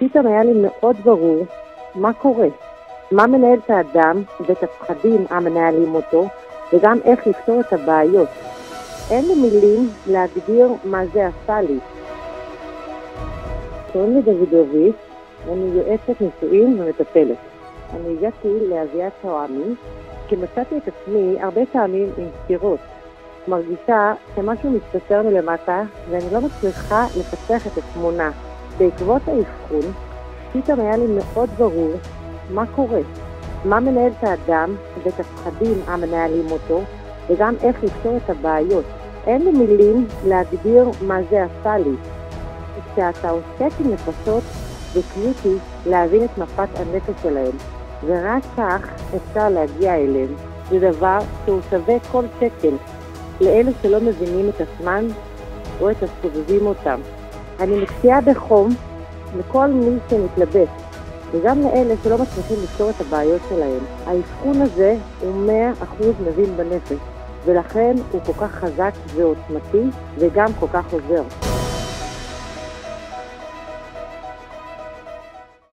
פתאום היה לי מאוד ברור מה קורה, מה מנהל את האדם ואת הפחדים המנהלים אותו, וגם איך לפתור את הבעיות. אין לי מילים להגדיר מה זה עשה לי. קוראים לי דודוביץ', אני יועצת נישואים ומטפלת. אני הגעתי לאביעד תואמים, כי מצאתי את עצמי הרבה פעמים עם סתירות. מרגישה שמשהו מסתתר מלמטה, ואני לא מצליחה לפצח את התמונה. בעקבות האבחון, פתאום היה לי מאוד ברור מה קורה, מה מנהל את האדם ואת הפחדים המנהלים אותו, וגם איך לפתור את הבעיות. אין לי מילים להגדיר מה זה עשה לי. כשאתה עוסק עם נפשות, זה קריטי להבין את מפת הנפש שלהם, ורק כך אפשר להגיע אליהם. זה דבר שהוא שווה כל שקל לאלה שלא מבינים את עצמם או את הסובבים אותם. אני מציעה בחום לכל מי שמתלבט, וגם לאלה שלא מצליחים לפתור את הבעיות שלהם. האבחון הזה הוא 100% מבין בנפש, ולכן הוא כל כך חזק ועוצמתי וגם כל כך עוזר.